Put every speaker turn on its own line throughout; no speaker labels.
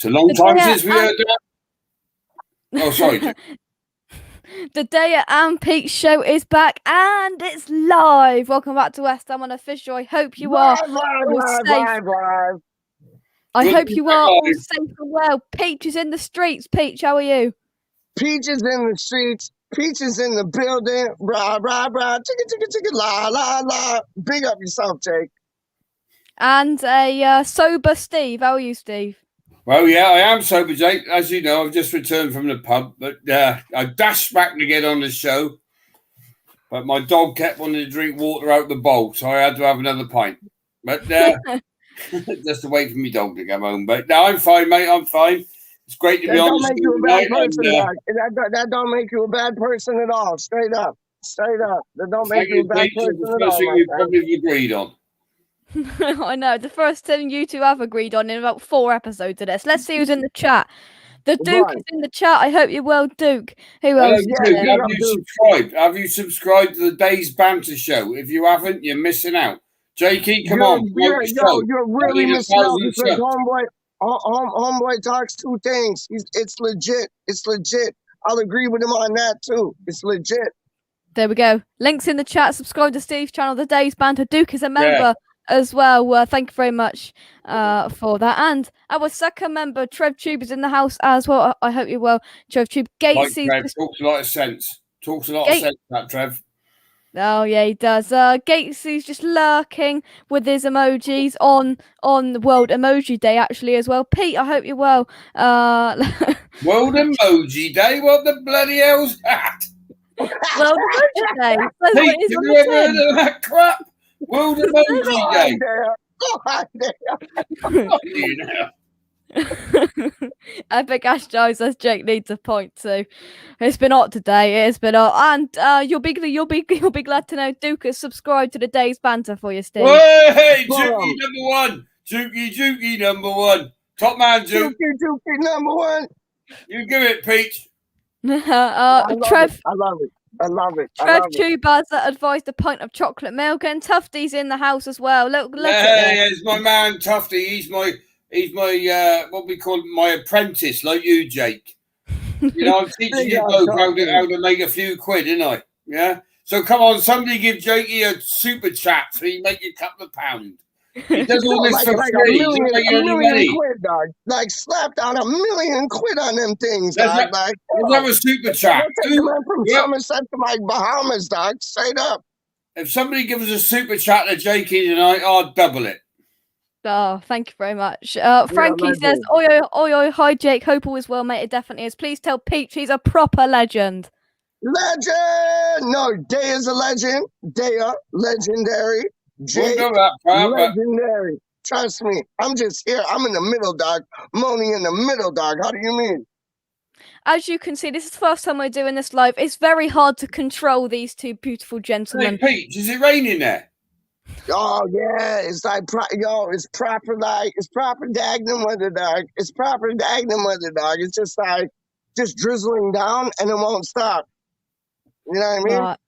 It's a long time since we heard that. Oh, sorry.
The Daya and Pete show is back and it's live. Welcome back to West Ham Unofficial. I hope you are all safe. I hope you are all safe and well. Peach is in the streets. Peach, how are you?
Peach is in the streets. Peach is in the building. Rah, rah, rah. Chicka, chicka, chicka, la, la, la. Big up yourself, Jake.
And a sober Steve. How are you, Steve?
Well, yeah, I am sober, Jake. As you know, I've just returned from the pub, but I dashed back to get on the show. But my dog kept wanting to drink water out the bowl, so I had to have another pint. But just to wait for my dog to come home. But no, I'm fine, mate. I'm fine. It's great to be on the show.
That don't make you a bad person at all. Straight up. Straight up. That don't make you a bad person at all.
We probably agreed on.
I know. The first thing you two have agreed on in about 4 episodes of this. Let's see who's in the chat. The Duke is in the chat. I hope you're well, Duke. Who else?
Have you subscribed? Have you subscribed to the Day's Banter Show? If you haven't, you're missing out. Jakey, come on.
You're really missing out because homeboy talks 2 things. It's legit. It's legit. I'll agree with him on that too. It's legit.
There we go. Links in the chat. Subscribe to Steve's channel, The Day's Banter. Duke is a member as well. Thank you very much for that. And our second member, Trev Tube, is in the house as well. I hope you're well, Trev Tube.
Gatesy talks a lot of sense. Talks a lot of sense, that Trev.
Oh yeah, he does. Gatesy's just lurking with his emojis on World Emoji Day actually as well. Pete, I hope you're well.
World Emoji Day? What the bloody hell's that?
World Emoji Day.
Pete, have you ever heard of that crap? World Emoji Day.
Epic Ash Jones says Jake needs a point too. It's been hot today. It's been hot, and you'll be glad to know Duke has subscribed to the Day's Banter for you, Steve.
Hey, Jukey number 1, Jukey number 1, top man Jukey
number 1.
You give it, Pete.
Trev.
I love it.
Trev Tube has advised a pint of chocolate milk, and Tufty's in the house as well. Look at
that. It's my man Tufty. He's my what we call my apprentice, like you, Jake. You know, I'm teaching you both how to make a few quid, isn't I? Yeah. So come on, somebody give Jakey a super chat so he make a couple of pounds. He does all this for free.
A million quid, dog. Like slapped out $1 million quid on them things, dog.
Let's have a super chat.
From Somerset to like Bahamas, dog. Straight up.
If somebody gives us a super chat to Jakey tonight, I'll double it.
Oh, thank you very much. Frankie says, oi, hi Jake, hope all is well, mate. It definitely is. Please tell Peach he's a proper legend.
Legend! No, Day is a legend. Daya, legendary. Jake, legendary. Trust me, I'm just here. I'm in the middle, dog. I'm only in the middle, dog. How do you mean?
As you can see, this is the first time we're doing this live. It's very hard to control these two beautiful gentlemen.
Hey, Peach, is it raining there?
Oh yeah, it's like it's proper Dagenham weather, dog. It's proper Dagenham weather, dog. It's just drizzling down and it won't stop. You know what I mean?
Right.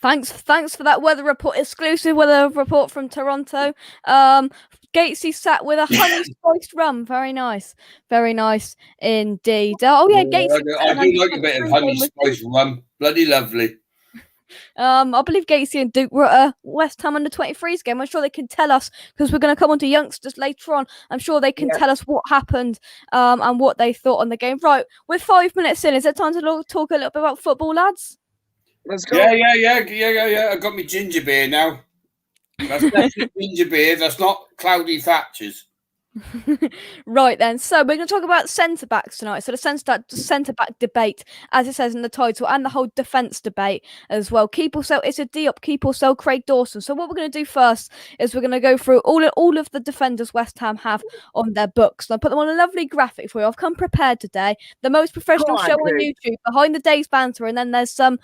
Thanks for that weather report, exclusive weather report from Toronto. Gatesy sat with a honey spiced rum. Very nice indeed. Oh yeah, Gatesy.
I do like a bit of honey spiced rum. Bloody lovely.
I believe Gatesy and Duke were at a West Ham under-23s game. I'm sure they can tell us, because we're going to come on to youngsters later on. I'm sure they can tell us what happened and what they thought on the game. Right, we're 5 minutes in. Is it time to talk a little bit about football, lads?
Let's go.
Yeah. I got my ginger beer now. That's definitely ginger beer. That's not Cloudy Thatcher's.
Right then, so we're going to talk about centre backs tonight. So the centre back debate, as it says in the title, and the whole defence debate as well. Keep or sell Issa Diop, keep or sell Craig Dawson. So what we're going to do first is we're going to go through all of the defenders West Ham have on their books. And I put them on a lovely graphic for you. I've come prepared today. The most professional show on YouTube, behind the Day's Banter, and then there's some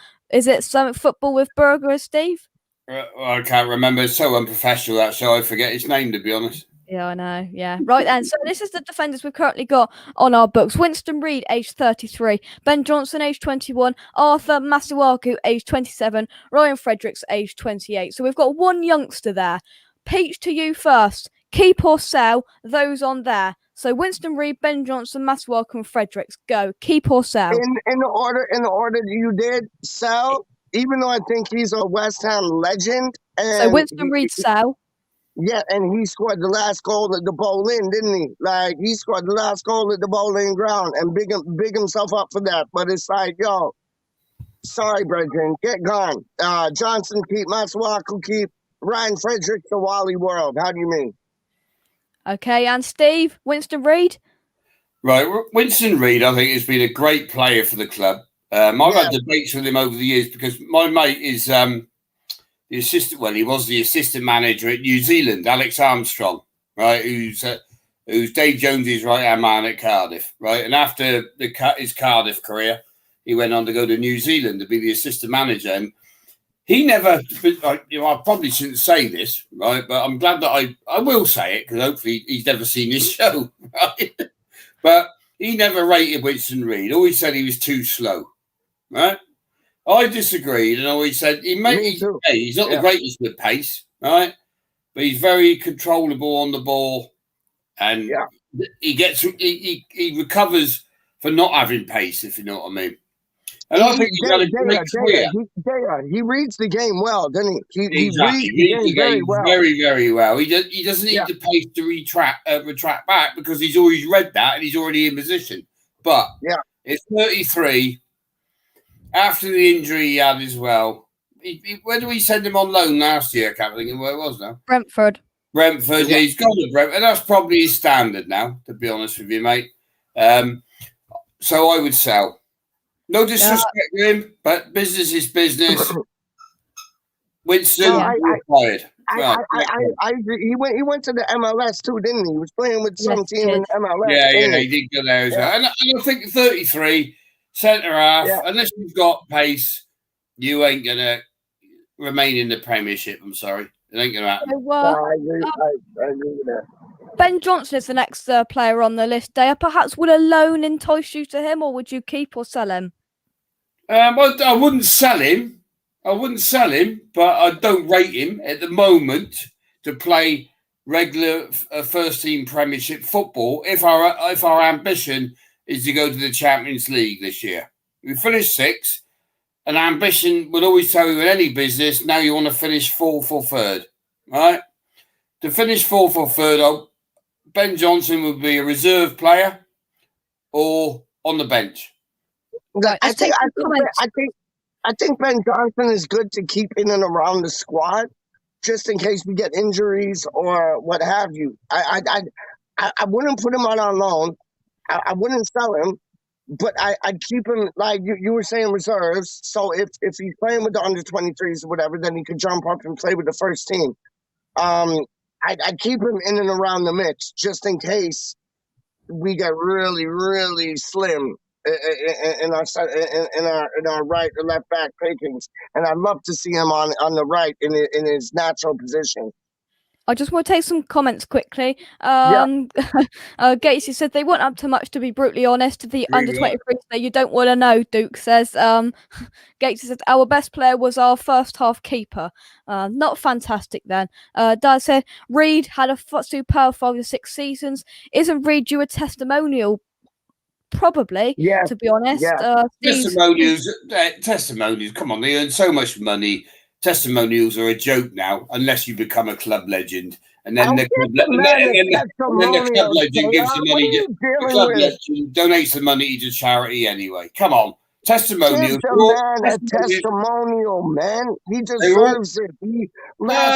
football with Burger, Steve?
I can't remember. It's so unprofessional that show. I forget his name, to be honest.
Yeah, I know. Yeah. Right then. So this is the defenders we've currently got on our books. Winston Reid, age 33. Ben Johnson, age 21. Arthur Masuaku, age 27. Ryan Fredericks, age 28. So we've got one youngster there. Peach, to you first. Keep or sell those on there. So Winston Reid, Ben Johnson, Matt Welcome, Fredericks. Go. Keep or sell?
In the order that you did, sell. Even though I think he's a West Ham legend. And
So Winston Reid, sell.
Yeah, and he scored the last goal at the Bowl-In, didn't he? Like, he scored the last goal at the Bowl-In ground and big himself up for that. But it's like, yo, sorry, brethren, get gone. Johnson keep, Masuaku keep, Ryan Fredericks, the Wally World. How do you mean?
Okay, and Steve, Winston Reid?
Right, Winston Reid, I think, has been a great player for the club. I've had debates with him over the years because my mate is the assistant. Well, he was the assistant manager at New Zealand, Alex Armstrong, right? Who's Dave Jones's right hand man at Cardiff, right? And after his Cardiff career, he went on to go to New Zealand to be the assistant manager. And he never, I probably shouldn't say this, right? But I'm glad that I will say it because hopefully he's never seen this show, right? But he never rated Winston Reid. Always said he was too slow, right? I disagreed and always said he's not the greatest with pace, right? But he's very controllable on the ball, and he recovers for not having pace, if you know what I mean. And I think he's got a great career.
He reads the game well, doesn't he? He
exactly.
reads the game
very, very well. He doesn't need the pace to retract back because he's always read that and he's already in position. But it's 33. After the injury he had as well, where do we send him on loan last year? I can't think of where it was now.
Brentford,
yeah, he's gone to Brentford. And that's probably his standard now, to be honest with you, mate. So I would sell. No disrespect to him, but business is business. Winston required.
I agree. He went to the MLS too, didn't he? He was playing with some team in the MLS.
Yeah, he did go there as well. And I think 33, centre half, unless you've got pace, you ain't going to remain in the Premiership. I'm sorry. It ain't going to happen.
I agree with that.
Ben Johnson is the next player on the list. Daya, perhaps would a loan entice you to him, or would you keep or sell him?
Well, I wouldn't sell him. But I don't rate him at the moment to play regular first-team Premiership football. If our ambition is to go to the Champions League this year, we finished 6th. An ambition would always tell you in any business. Now you want to finish 4th or 3rd, right? To finish 4th or 3rd, Ben Johnson would be a reserve player or on the bench.
I think Ben Johnson is good to keep in and around the squad, just in case we get injuries or what have you. I wouldn't put him out on loan. I wouldn't sell him, but I'd keep him, like you were saying, reserves. So if he's playing with the under 23s or whatever, then he could jump up and play with the first team. I'd keep him in and around the mix just in case we get really, really slim in our right or left back pickings, and I'd love to see him on the right in his natural position.
I just want to take some comments quickly. Gatesy said they weren't up to much, to be brutally honest. The under 23s that you don't want to know, Duke says. Gatesy said our best player was our first half keeper. Not fantastic then. Dad said Reid had a superb 5 to 6 seasons. Isn't Reid due a testimonial? Probably, to be honest.
Testimonials, come on, they earn so much money. Testimonials are a joke now, unless you become a club legend. And then the club legend gives the money. The club legend donates the money to charity anyway. Come on. Testimonials.
Give the man a testimonial, man. He deserves it. He deserves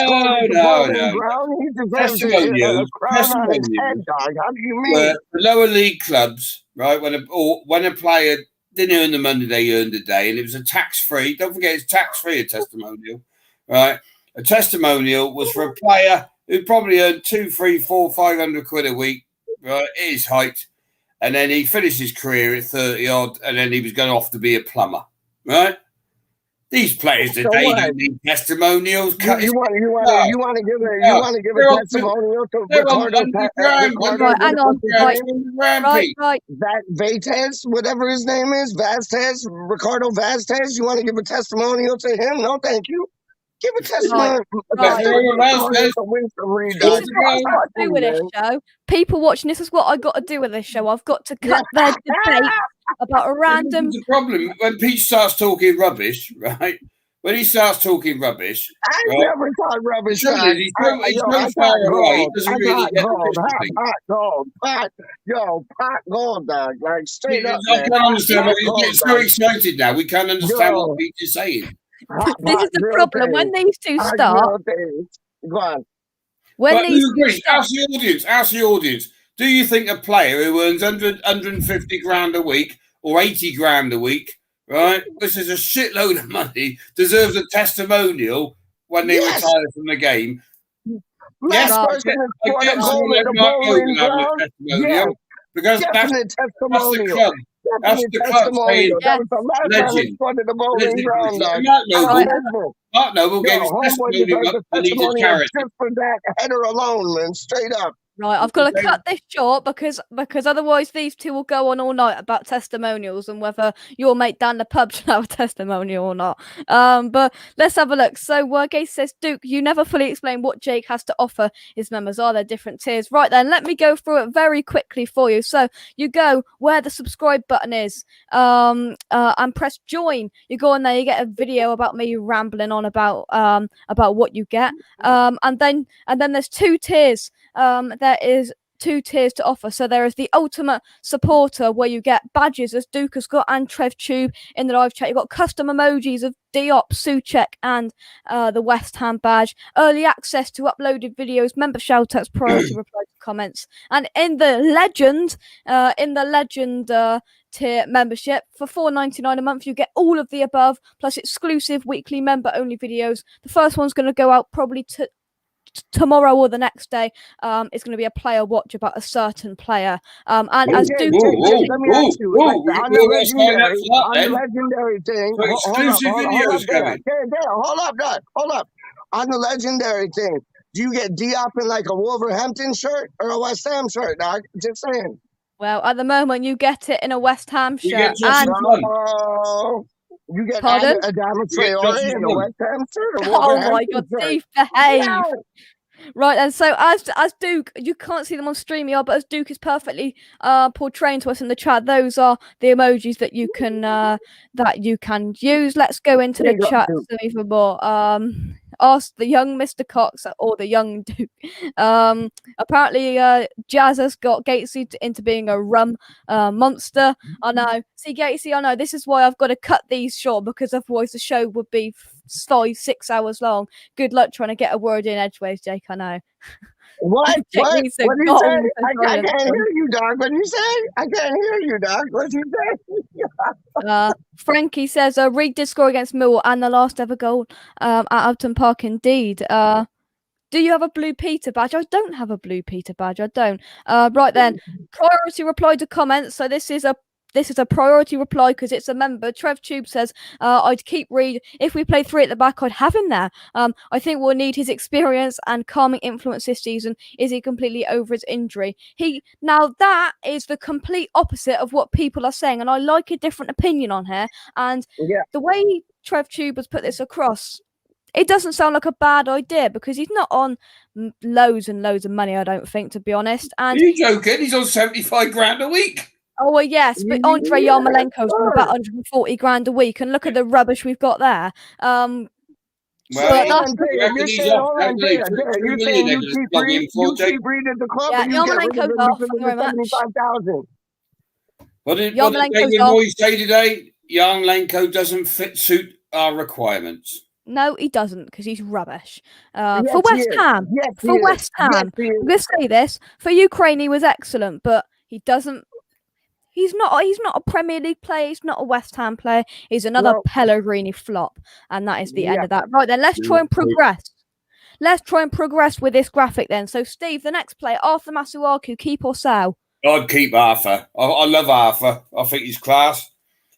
a crown on his head, dog. How do you mean?
The lower league clubs, right? When a player didn't earn the money they earned a day, and it was a tax-free. Don't forget, it's tax-free, a testimonial, right? A testimonial was for a player who probably earned 200, 300, 400, 500 quid a week, right? At his height. And then he finished his career at 30 odd, and then he was going off to be a plumber, right? These players today don't need testimonials.
You want to give a testimonial to Ricardo?
Right.
That Vazquez, whatever his name is, Ricardo Vazquez. You want to give a testimonial to him? No, thank you. Give a testimony.
Right.
This is
what I've got to do with this show. People watching this is what I got to do with this show. I've got to cut their debate about a random.
The problem when Pete starts talking rubbish, right? When he starts talking rubbish,
I never talk rubbish.
He's so far away. He doesn't really get the
gold. Pot gold, dog. Like straight up.
I can't understand why he's getting so excited now. We can't understand what Pete is saying.
This is the problem. When these two start,
go on.
When these two start,
ask the audience. Do you think a player who earns 150 grand a week or 80 grand a week, right, which is a shitload of money, deserves a testimonial when they retire from the game? Yes, I get testimonial because that's the club. That's the club saying legend. Mark Noble gave his testimonial and he's a charity.
Just for that header alone, man, straight up.
Right, I've got to cut this short because otherwise these two will go on all night about testimonials and whether your mate down the pub should have a testimonial or not. But let's have a look. So Gacy says, Duke, you never fully explain what Jake has to offer his members. Are there different tiers? Right then, let me go through it very quickly for you. So you go where the subscribe button is, and press join. You go on there, you get a video about me rambling on about what you get. And then there's two tiers. There is 2 tiers to offer. So there is the ultimate supporter where you get badges as Duke has got and TrevTube in the live chat. You've got custom emojis of Diop, Suchek and the West Ham badge, early access to uploaded videos, member shoutouts, priority reply to comments, and in the legend tier membership for $4.99 a month, you get all of the above plus exclusive weekly member only videos. The first one's going to go out probably tomorrow or the next day. It's going to be a player watch about a certain player. And as Duke,
let me ask you, on the legendary thing, hold up. On the legendary thing, do you get Diop in like a Wolverhampton shirt or a West Ham shirt, dog? Just saying.
Well, at the moment, you get it in a West Ham shirt.
You get
Pardon?
Adama Traore in a West Ham shirt.
Oh my God, Steve, behave. Yeah. Right, and so as Duke, you can't see them on StreamYard, but as Duke is perfectly portraying to us in the chat, those are the emojis that you can use. Let's go into the chat some even more. Ask the young Mr. Cox or the young Duke. Apparently, Jazz has got Gatesy into being a rum monster. I know. See, Gatesy, I know. This is why I've got to cut these short because otherwise the show would be 5-6 hours long. Good luck trying to get a word in edgeways, Jake. I know.
What? What did you say? I can't hear you, dog. What did you say? I can't hear you, dog. What did you say?
Frankie says, Reed did score against Millwall and the last ever goal at Upton Park, indeed. Do you have a Blue Peter badge? I don't have a Blue Peter badge. I don't. Right then, priority reply to comments. So this is a priority reply because it's a member. TrevTube says, I'd keep Reed. If we play 3 at the back, I'd have him there. I think we'll need his experience and calming influence this season. Is he completely over his injury? Now, that is the complete opposite of what people are saying. And I like a different opinion on here. And the way TrevTube has put this across, it doesn't sound like a bad idea because he's not on loads and loads of money, I don't think, to be honest. And
are you joking? He's on 75 grand a week.
Oh, well, yes, but Andrei Yarmolenko's on about 140 grand a week, and look at the rubbish we've got there.
Well, you're saying you keep reading the club and you get rid of
off. Thank you very much.
75,000.
What did David Moyes say today? Yarmolenko doesn't suit our requirements.
No, he doesn't, because he's rubbish. For West Ham, I'm going to say this. For Ukraine, he was excellent, but he doesn't. He's not a Premier League player. He's not a West Ham player. He's another Pellegrini flop, and that is the end of that. Right then, let's try and progress. Let's try and progress with this graphic then. So, Steve, the next player, Arthur Masuaku, keep or sell?
I'd keep Arthur. I love Arthur. I think he's class.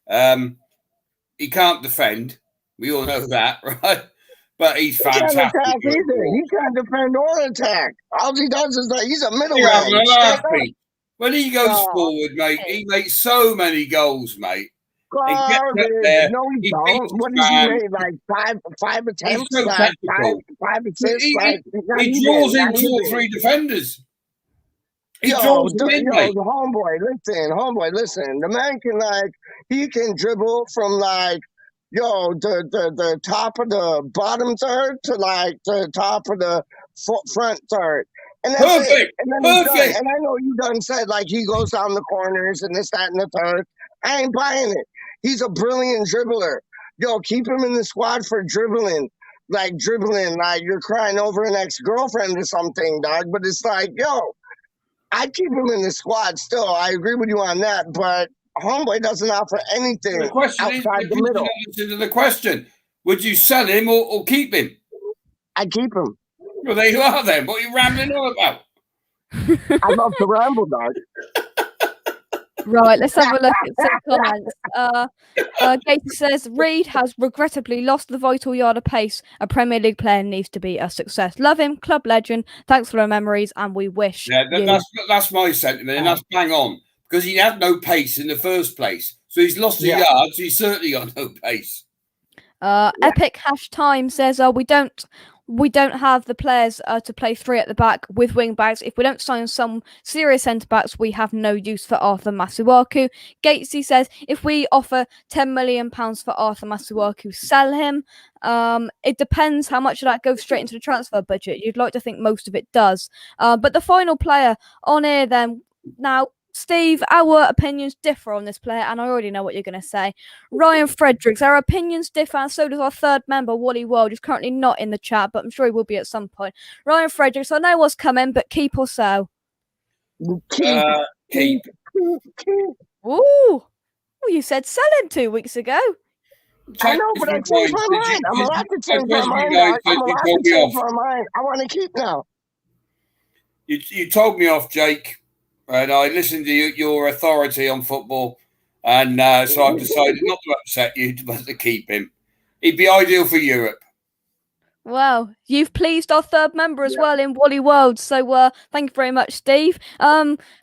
He can't defend. We all know that, right? But he's fantastic.
He can't defend or attack. All he does is he's a middleman.
When he goes forward, mate, he makes so many goals, mate. and gets up
Garbage.
there.
No, he
He
don't.
beats
What
his
does he
man.
make? Like five
He's
attempts?
so
Like
technical.
five assists? Like, not
He
even,
draws in
not
2 or
even.
3 defenders. He
Yo,
draws them in, mate.
homeboy, listen. The man can he can dribble from the top of the bottom third to the top of the front third, and that's it.
Perfect.
And then he's done.
Perfect.
And I know you done said he goes down the corners and this, that, and the third. I ain't buying it. He's a brilliant dribbler. Yo, keep him in the squad for dribbling like you're crying over an ex-girlfriend or something, dog. But it's yo. I keep him in the squad still. I agree with you on that, but homeboy doesn't offer anything
The question
outside
is,
the middle.
answer to the question: would you sell him or keep him?
I keep him.
Well, there you are. Then what are you rambling on about?
I love to ramble, dog.
Right, let's have a look at some comments. Gator says Reed has regrettably lost the vital yard of pace. A Premier League player needs to be a success. Love him, club legend. Thanks for the memories, and we wish.
Yeah, that's my sentiment, and that's bang on because he had no pace in the first place. So he's lost the yards. He's certainly got no pace.
Epic Hash Time says we don't have the players to play 3 at the back with wing backs. If we don't sign some serious centre backs, we have no use for Arthur Masuaku. Gatesy says if we offer £10 million for Arthur Masuaku, sell him. It depends how much of that goes straight into the transfer budget. You'd like to think most of it does. But the final player on here then now. Steve, our opinions differ on this player, and I already know what you're going to say. Ryan Fredericks, our opinions differ, and so does our third member, Wally World, who's currently not in the chat, but I'm sure he will be at some point. Ryan Fredericks, I know what's coming, but keep or sell?
Keep.
Ooh, you said sell him 2 weeks ago.
I know, but I changed my mind. I'm allowed to change my mind. I'm allowed to change my mind. I want to keep now.
You told me off, Jake. And I listened to your authority on football, and so I've decided not to upset you, but to keep him. He'd be ideal for Europe.
Wow, you've pleased our third member as well in Wally World, so thank you very much, Steve.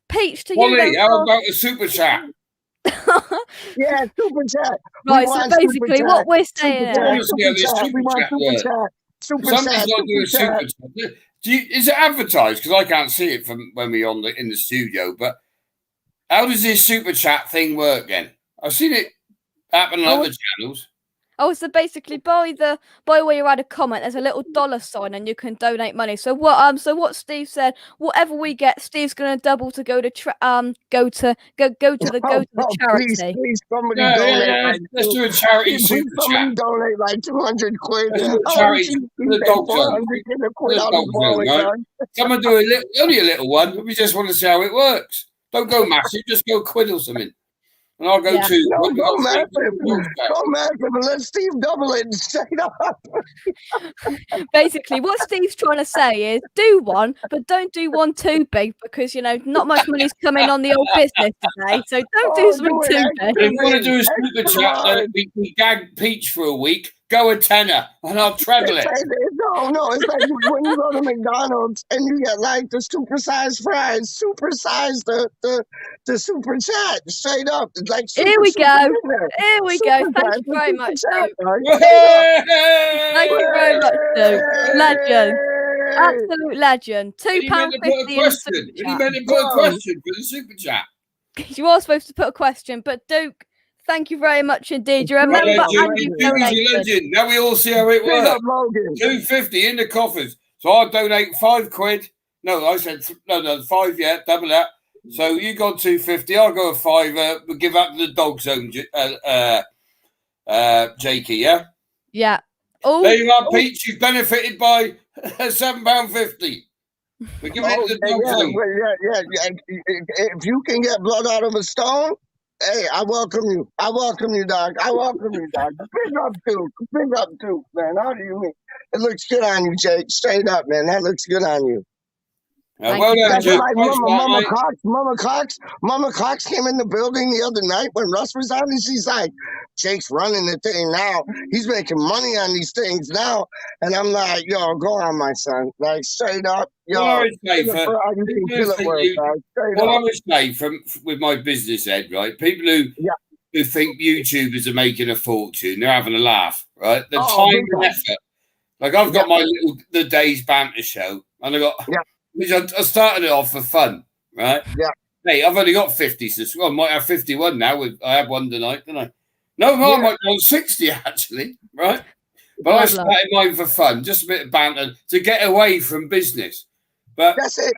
Peach to
Wally,
you.
how about a super chat?
Yeah, super chat.
Right, so basically what we're saying is...
Somebody's got to do a super chat. Is it advertised? Because I can't see it from when we're in the studio. But how does this super chat thing work then? I've seen it happen on other channels.
Oh, so basically, by where you add a comment, there's a little $sign, and you can donate money. So what Steve said, whatever we get, Steve's going to double to go to the charity.
Please, somebody donate.
Let's do a charity super chat.
Somebody donate like 200 quid.
Charity the dog zone. Someone do only a little one. We just want to see how it works. Don't go massive. Just go quid or something. And I'll go to...
Go massive. Go massive and let Steve double it and straight up.
Basically, what Steve's trying to say is do one, but don't do one too big because, not much money's coming on the old business today. So don't do something too big.
If you want to do a super chat, we gag Peach for a week. Go a tenner and I'll treble it.
No, it's like when you go to McDonald's and you get the supersized fries, supersize the super chat straight up. It's like
here we go. Thank you very much, Duke. Thank you very much, Duke. Legend. Absolute legend. £2.50 in the super chat.
He meant to put a question for the super chat.
You are supposed to put a question, but Duke, thank you very much indeed. You're a member and you've donated.
Legend. Now we all see how it works. $2.50 in the coffers. So I'll donate £5. No, I said no, 5. Yeah, double that. So you got $2.50. I'll go a £5. We'll give that to the dog zone, Jakey. Yeah.
Yeah.
There you are, Peach. You benefited by £7.50. We give it to the dog zone.
If you can get blood out of a stone. Hey, I welcome you. Dog. Big up, Duke, man. How do you mean? It looks good on you, Jake. Straight up, man. That looks good on you.
Well done, Jake.
Mama Cox came in the building the other night when Russ was on, and she's like, Jake's running the thing now. He's making money on these things now. And I'm like, yo, go on, my son. Like, straight up. Yo,
I would say with my business head, right? People who who think YouTubers are making a fortune. They're having a laugh, right? The time and effort. Like I've got my the Day's Banter show, and I got which I started it off for fun, right?
Yeah.
Hey, I've only got 50 subscribers. Well, I might have 51 now. I had one tonight, didn't I? No, I might go on 60 actually, right? But I started mine for fun, just a bit of banter to get away from business. But
that's it.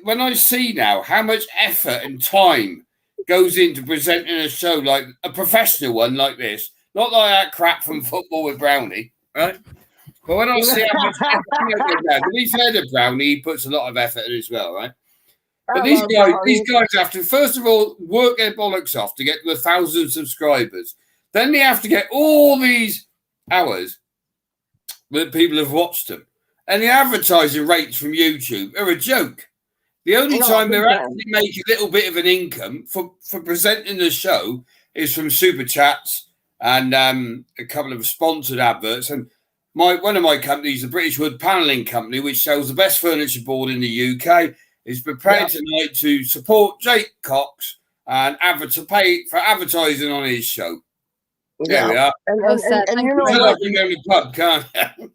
When I see now how much effort and time goes into presenting a show like a professional one like this, not like that crap from Football with Brownie, right? But when I see how much effort to be fair to Brownie, he puts a lot of effort in as well, right? But these guys have to first of all work their bollocks off to get to 1,000 subscribers. Then they have to get all these hours that people have watched them. And the advertising rates from YouTube are a joke. The only time they're actually making a little bit of an income for presenting the show is from super chats and a couple of sponsored adverts. And one of my companies, the British Wood Panelling Company, which sells the best furniture board in the UK, is prepared tonight to support Jake Cox and pay for advertising on his show. There we are.
And you know
what? You go to the pub, can't you?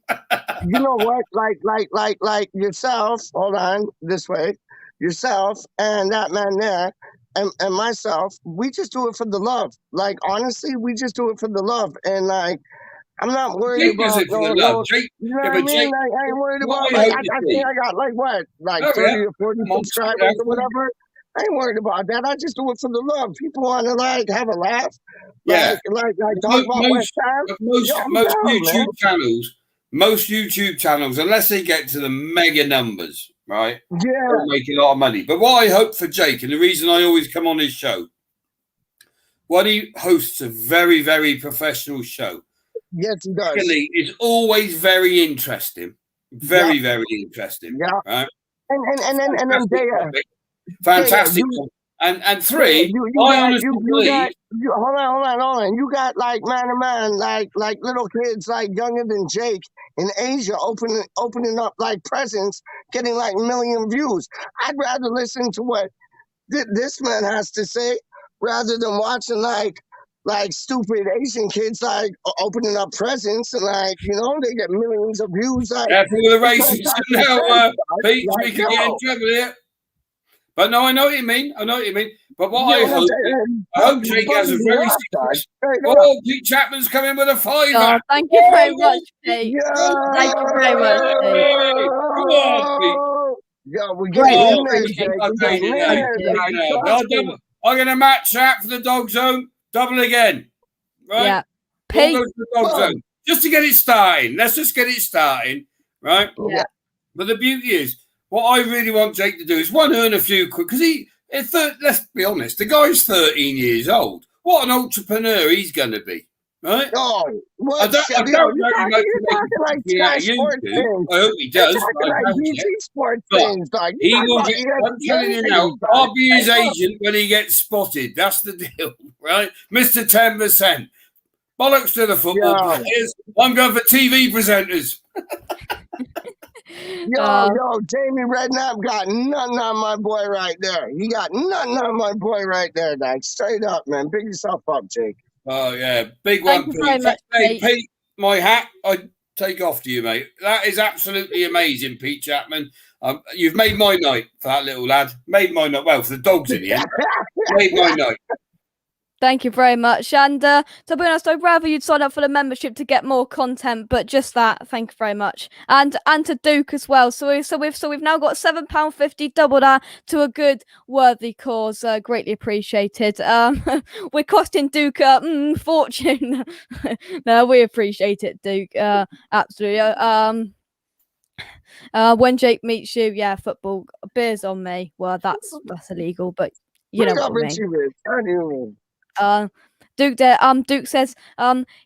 You know what? Like yourself. Hold on, this way. Yourself and that man there, and myself. We just do it for the love. Like honestly, we just do it for the love. And like, I'm not worried
Jake
about
does it for the love. Jake,
you know what I mean?
Jake,
like, I ain't worried about. Like, I think I got like what, 30 or 40 subscribers or whatever. I ain't worried about that. I just do it for the love. People want to like have a laugh. Like talk about West Ham.
Most YouTube channels, unless they get to the mega numbers, right?
Yeah,
don't make a lot of money. But what I hope for Jake, and the reason I always come on his show, when he hosts a very, very professional show.
Yes, he does.
Really, it's always very interesting. Very, very interesting.
Yeah.
Right?
And then Daya.
Fantastic. And three, I honestly believe.
Hold on. You got like man, like little kids like younger than Jake in Asia opening up like presents, getting like 1 million views. I'd rather listen to what this man has to say rather than watching like stupid Asian kids like opening up presents and like, you know, they get millions of views. Like,
yeah, for the races now, Pete, we can get in trouble here. But no, I know what you mean. But what I hope Jake has a very successful. Oh, Pete Chapman's coming with a $5.
Oh, thank you very much, Pete. Yeah. Thank you very much, Pete.
Come on, Pete.
Yeah, we're getting
I'm going to match that for the dog zone. Double again. Right?
Yeah. Pete.
We'll go to the dog zone. Just to get it starting. Let's just get it starting. Right?
Yeah.
But the beauty is, what I really want Jake to do is earn a few quid because let's be honest, the guy's 13 years old. What an entrepreneur he's going to be, right?
Oh,
I don't know
like sport things.
I hope he does.
Sport things, dog.
He will get. I'm telling you now, I'll be his agent when he gets spotted. That's the deal, right, Mr. 10%. Bollocks to the football players. I'm going for TV presenters.
Yo, Jamie Redknapp got nothing on my boy right there. He got nothing on my boy right there, dog. Straight up, man. Pick yourself up, Jake.
Oh, yeah. Big one, Pete. Hey, Pete, my hat, I take off to you, mate. That is absolutely amazing, Pete Chapman. You've made my night for that little lad. Made my night. Well, for the dogs in the end. Made my night.
Thank you very much. And to be honest, I'd rather you'd sign up for the membership to get more content, but just that. Thank you very much. And to Duke as well. So we've now got £7.50, double that to a good worthy cause. Greatly appreciated. We're costing Duke a fortune. No, we appreciate it, Duke. Absolutely. When Jake meets you, football, beers on me. Well, that's illegal, but you know what I mean. Duke says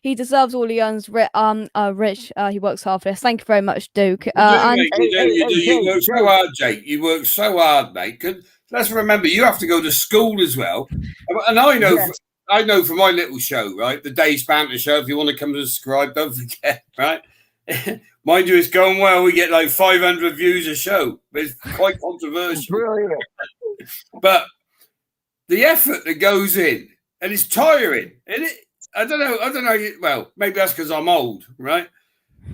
he deserves all he earns. Rich, he works hard for this. Thank you very much, Duke.
You work so hard, Jake. You work so hard, mate. Let's remember, you have to go to school as well. And I know, I know for my little show, right, the Day's Banter show. If you want to come and subscribe, don't forget, right. Mind you, it's going well. We get like 500 views a show. It's quite controversial.
Brilliant.
But the effort that goes in, and it's tiring. And I don't know. Well, maybe that's because I'm old, right?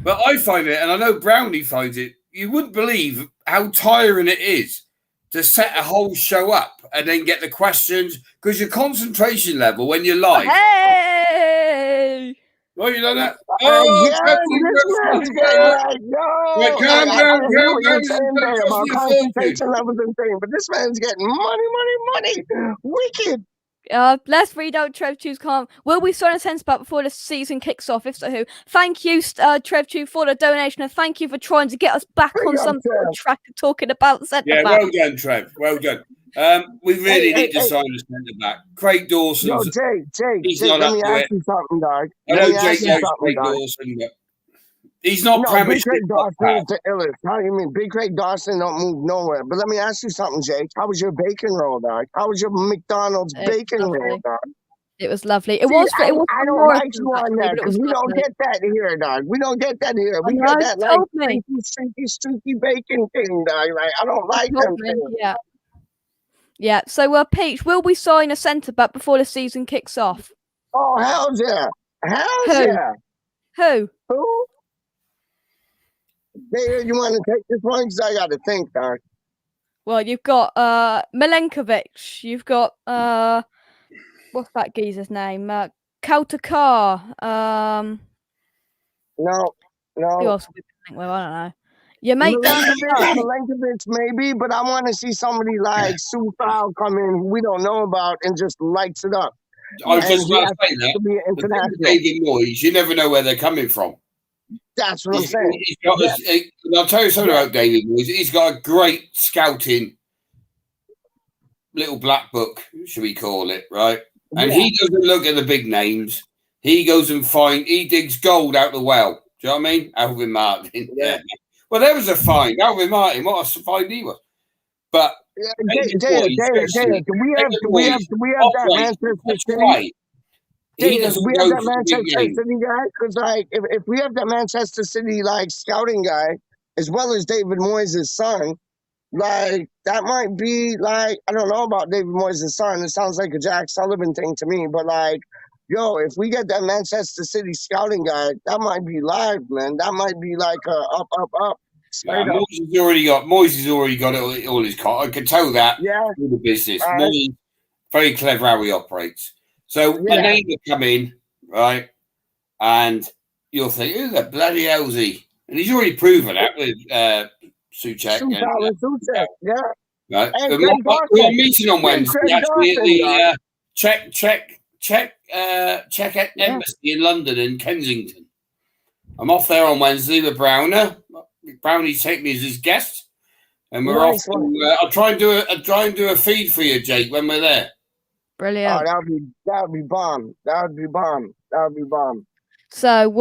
But I find it, and I know Brownie finds it. You wouldn't believe how tiring it is to set a whole show up and then get the questions, because your concentration level when you're live.
Hey!
Oh, you know that?
Yeah, this man's getting like, yo.
Right,
I hear what you're
calm
saying there about concentration levels and things, but this man's getting money. Wicked.
Let's read out Trev Chew's comment. Will we sign a sense back before the season kicks off? If so, who? Thank you, Trev Chew, for the donation, and thank you for trying to get us back on some sort of track of talking about centre back.
Yeah, well done, Trev. Well done. We really need to sign a centre back. Craig Dawson.
Yo, Jake, let me ask you something, dog.
I know Jake knows Craig Dawson, but he's not Premiership.
Big Craig Dawson is the illest. How do you mean? Big Craig Dawson don't move nowhere. But let me ask you something, Jake. How was your bacon roll, dog? How was your McDonald's bacon roll, dog?
It was lovely. It was. I
don't like you on that because we don't get that here, dog. We don't get that here. We get that like streaky bacon thing, dog. Like I don't like them things.
Yeah. So, Peach, will we sign a centre back before the season kicks off?
Oh, hell yeah! Yeah!
Who?
Daya, you want to take this one? Because I got to think, dog.
Well, you've got Milenkovic. You've got what's that geezer's name? Kautakar.
No.
Who else would we think? Well, I don't know. Your mate
Milenkovic, maybe, but I want to see somebody like Sue Fowl come in who we don't know about and just lights it up.
I was just about to say that. David Moyes, you never know where they're coming from.
That's what I'm saying.
I'll tell you something about David Moyes. He's got a great scouting little black book, should we call it, right? And he doesn't look at the big names. He goes and he digs gold out the well. Do you know what I mean? Alvin Martin. Yeah. Well, there was a find. Alvin Martin, what a find he was. But
Daya, do we have that Manchester City? We have that Manchester City guy, because like if we have that Manchester City like scouting guy as well as David Moyes' son, like that might be like, I don't know about David Moyes' son. It sounds like a Jack Sullivan thing to me, but like, yo, if we get that Manchester City scouting guy, that might be live, man. That might be like a up.
Yeah, Moyes has already got all his caught. I can tell that.
Yeah.
All the business. Moyes, very clever how he operates. So when they come in, right, and you'll think, who the bloody hell's he? And he's already proven that with Souček.
Yeah.
Right. We're meeting on Wednesday actually at the Czech Embassy in London in Kensington. I'm off there on Wednesday with Browner. Brownie's taking me as his guest, and we're off. I'll try and do a feed for you, Jake, when we're there.
Brilliant.
Oh, that would be bomb.
So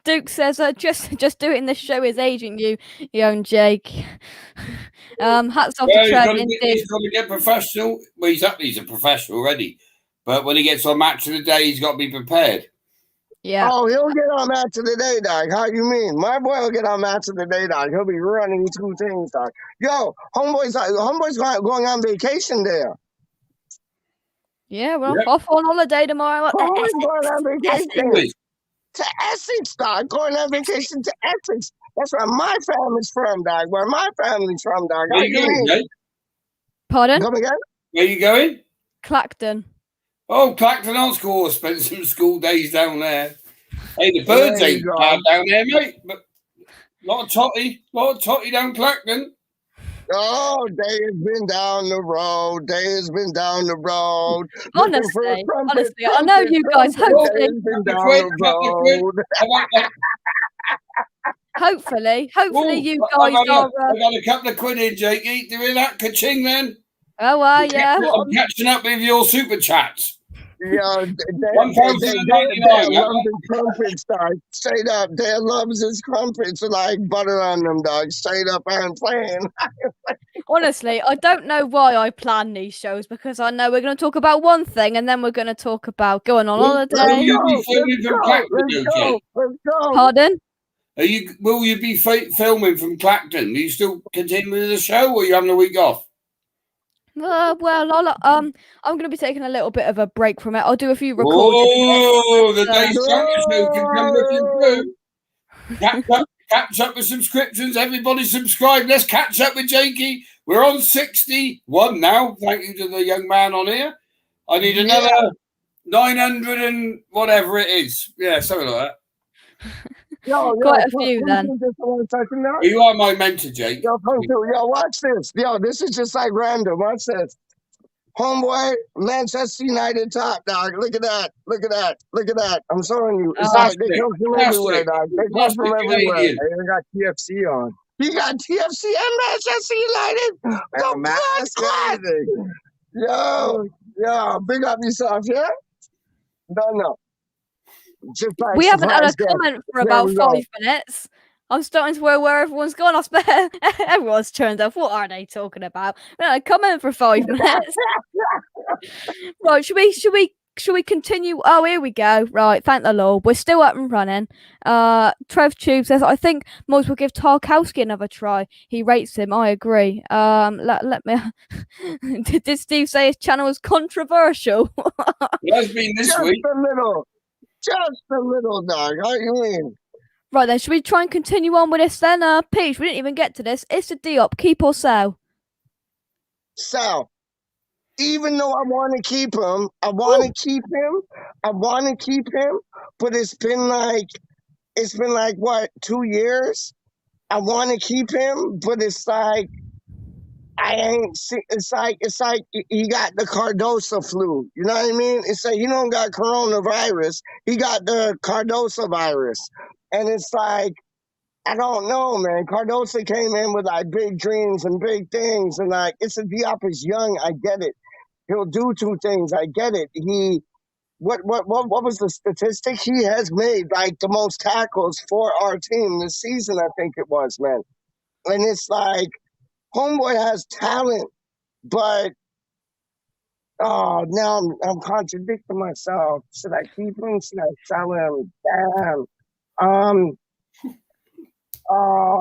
Duke says, just doing this show is aging you, young Jake. Hats off to Trev.
He's got to get professional. Well, he's a professional already, but when he gets on Match of the Day, he's got to be prepared.
Yeah.
Oh, he'll get on Match of the Day, dog. How you mean? My boy will get on Match of the Day, dog. He'll be running 2 things, dog. Yo, homeboy's going on vacation there.
Yeah, well, off on holiday tomorrow.
Homeboy's going on vacation to Essex, dog. Going on vacation to Essex. That's where my family's from, dog. Where my family's from, dog.
Where you going, Jake?
Pardon?
Come again?
Where you going?
Clacton.
Oh, Clacton on school. Spent some school days down there. Hey, the birds ain't down there, mate. But lot of totty down Clacton.
Oh, Daya's been down the road.
Honestly, I know you guys. Hopefully, you guys are.
I got a couple of quid in, Jake. You doing that? Ka-ching, then.
Oh, yeah.
I'm catching up with your super chats.
Yeah, Daya loves his crumpets, dog. Straight up, Daya loves his crumpets like butter on them, dog. Straight up, I ain't playing.
Honestly, I don't know why I plan these shows, because I know we're going to talk about one thing and then we're going to talk about going on holiday.
Let's go.
Pardon?
Will you be filming from Clacton? Are you still continuing the show, or are you having a week off?
Well, I'm going to be taking a little bit of a break from it. I'll do a few recordings.
Oh, the Day's Show can come looking through. Catch up with subscriptions. Everybody subscribe. Let's catch up with Jakey. We're on 61 now. Thank you to the young man on here. I need another 900 and whatever it is. Yeah, something like that.
Quite a few then.
You are my mentor, Jake.
Yo, watch this. Yo, this is just like random. Watch this. Homeboy, Manchester United top, dog. Look at that. Look at that. Look at that. I'm showing you. It's like they come from everywhere, dog. They come from everywhere. Hey, they got TFC on. You got TFC and Manchester United. Yo, big up yourself, yeah? Don't know. Just like
we haven't had a comment for about 5 minutes. I'm starting to worry where everyone's gone. I bet everyone's turned off. What are they talking about? We haven't had a comment for 5 minutes. Right, should we continue? Oh, here we go. Right, thank the Lord. We're still up and running. Trev Tube says, I think Moz will give Tarkowski another try. He rates him. I agree. Let me. Did Steve say his channel was controversial?
It has been this week.
Just a little, dog. How you mean?
Right then, should we try and continue on with this then? Peach, we didn't even get to this. Issa Diop, keep or sell?
Sell. Even though I want to keep him, but it's been like what, 2 years? I want to keep him, but it's like it's like he got the Cardoso flu. You know what I mean? It's like he don't got coronavirus. He got the Cardoso virus. And it's like, I don't know, man. Cardoso came in with like big dreams and big things. And like, Issa Diop is young. I get it. He'll do 2 things. I get it. What was the statistic? He has made like the most tackles for our team this season, I think it was, man. And it's like, homeboy has talent, but now I'm contradicting myself. Should I keep him? Should I sell him? Damn.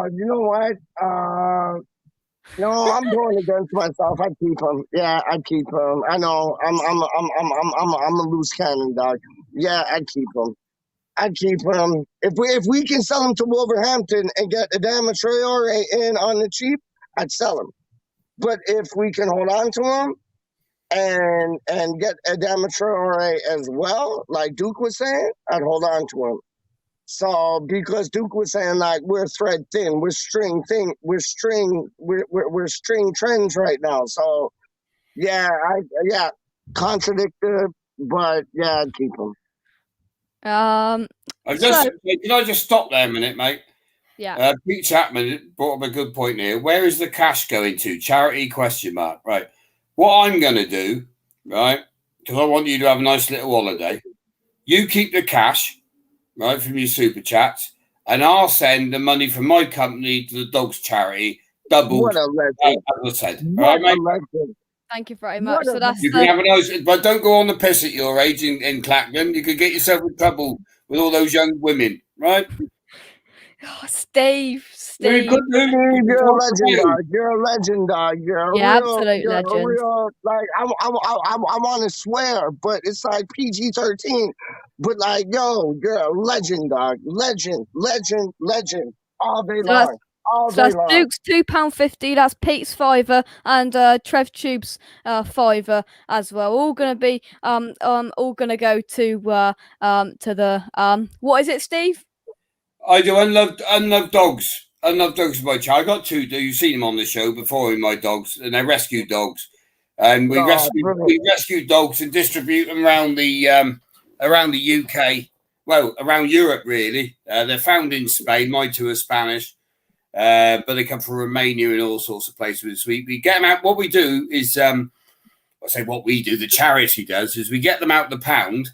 You know what? No, I'm going against myself. I'd keep him. Yeah, I'd keep him. I know. I'm a loose cannon, dog. Yeah, I'd keep him. If we can sell him to Wolverhampton and get Adama Traore in on the cheap, I'd sell him. But if we can hold on to him and get Adama Traore as well, like Duke was saying, I'd hold on to him. So because Duke was saying like we're thread thin, we're string trends right now. So yeah, contradicted, but yeah, I'd keep him.
Can I just stop there a minute, mate?
Yeah.
Pete Chapman brought up a good point here. Where is the cash going to? Charity ? Right. What I'm going to do, right, because I want you to have a nice little holiday. You keep the cash, right, from your super chats, and I'll send the money from my company to the dogs charity, doubled.
What a legend.
As I said. All right, mate?
Thank you very much. So that's
you can have a nice, but don't go on the piss at your age in Clacton. You could get yourself in trouble with all those young women, right?
Oh, Steve.
You're a legend, dog. You're a legend, dog. You're a
absolute legend.
Like I want to swear, but it's like PG-13. But like, yo, you're a legend, dog. Legend, all day long.
That's Duke's £2.50. That's Pete's £5 and Trev Tube's £5 as well. All gonna be all gonna go to the what is it, Steve?
I do unloved dogs. Unloved dogs is my child. I got 2. You've seen them on the show before in my dogs, and they're rescue dogs. And we rescue dogs and distribute them around the UK. Well, around Europe really. They're found in Spain. My 2 are Spanish. But they come from Romania and all sorts of places. We get them out. What we do is, the charity does is we get them out the pound.